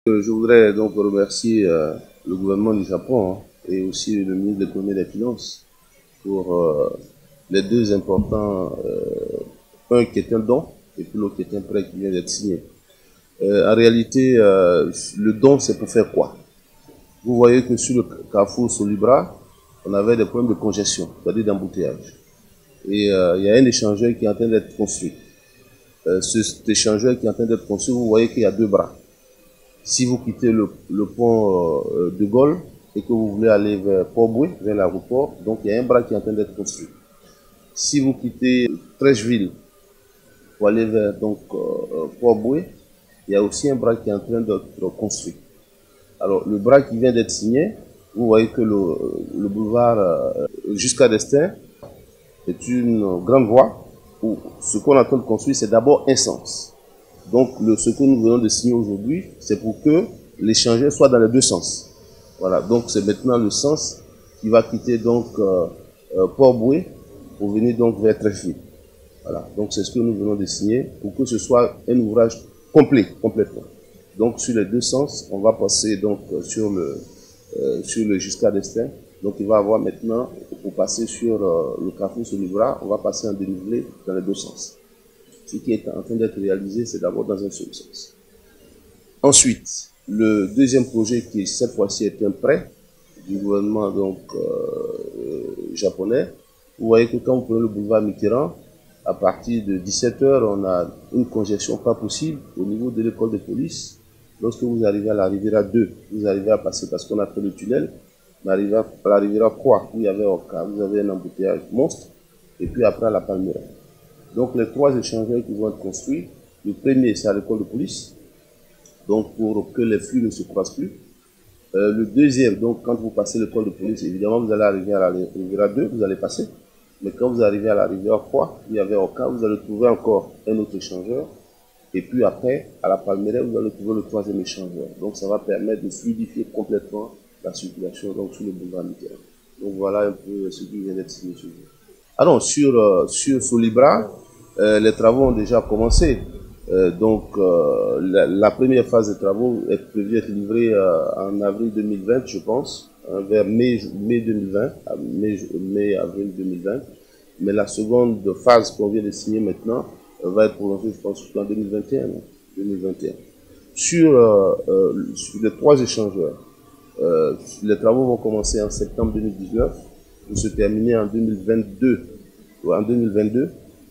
Je voudrais donc remercier le gouvernement du Japon et aussi le ministre de l'économie et des finances pour les deux importants, un qui est un don et puis l'autre qui est un prêt qui vient d'être signé. En réalité, le don, c'est pour faire quoi? Vous voyez que sur le carrefour Solibra, on avait des problèmes de congestion, c'est-à-dire d'embouteillage. Et il y a un échangeur qui est en train d'être construit. Cet échangeur qui est en train d'être construit, vous voyez qu'il y a deux bras. Si vous quittez le pont de Gaulle et que vous voulez aller vers Port-Boué, vers l'aéroport, donc il y a un bras qui est en train d'être construit. Si vous quittez Trècheville pour aller vers Port-Boué, il y a aussi un bras qui est en train d'être construit. Alors le bras qui vient d'être signé, vous voyez que le boulevard jusqu'à Destin est une grande voie où ce qu'on est en train de construire, c'est d'abord un sens. Donc, ce que nous venons de signer aujourd'hui, c'est pour que l'échangeur soit dans les deux sens. Voilà, donc c'est maintenant le sens qui va quitter donc Port-Boué pour venir donc vers Trècheville. Voilà, donc c'est ce que nous venons de signer pour que ce soit un ouvrage complet, complètement. Donc sur les deux sens, on va passer donc sur le jusqu'à Destin. Donc il va avoir maintenant, pour passer sur le carrefour Solibra, on va passer en dénivelé dans les deux sens. Ce qui est en train d'être réalisé, c'est d'abord dans un seul sens. Ensuite, le deuxième projet qui cette fois-ci est un prêt du gouvernement japonais. Vous voyez que quand vous prenez le boulevard Mitterrand, à partir de 17 h, on a une congestion pas possible au niveau de l'école de police. Lorsque vous arrivez à la Riviera 2, vous arrivez à passer parce qu'on a fait le tunnel. On arrive à la Riviera 3, où il y avait vous avez un embouteillage monstre, et puis après à la Palmera. Donc les trois échangeurs qui vont être construits, le premier c'est à l'école de police, donc pour que les flux ne se croisent plus. Le deuxième, donc quand vous passez l'école de police, évidemment vous allez arriver à la Riviera 2, vous allez passer. Mais quand vous arrivez à la Riviera 3, il y avait Oka, vous allez trouver encore un autre échangeur. Et puis après, à la Palmera, vous allez trouver le troisième échangeur. Donc ça va permettre de fluidifier complètement la circulation donc, sur le boulevard Mitterrand. Donc voilà un peu ce qui vient d'être signé sur vous. Alors sur Solibra, les travaux ont déjà commencé. La première phase des travaux est prévue être livrée en avril 2020, je pense, vers mai 2020, mai-avril 2020. Mais la seconde phase qu'on vient de signer maintenant va être prolongée, je pense, en 2021. Sur les trois échangeurs, les travaux vont commencer en septembre 2019 pour se terminer en 2022.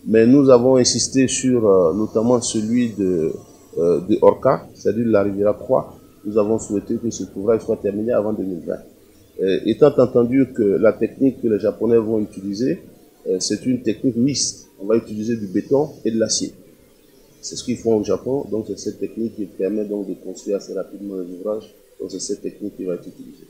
Mais nous avons insisté sur notamment celui de Orca, c'est-à-dire la Riviera 3. Nous avons souhaité que cet ouvrage soit terminé avant 2020. Étant entendu que la technique que les Japonais vont utiliser, c'est une technique mixte. On va utiliser du béton et de l'acier. C'est ce qu'ils font au Japon, donc c'est cette technique qui permet donc de construire assez rapidement les ouvrages. Donc c'est cette technique qui va être utilisée.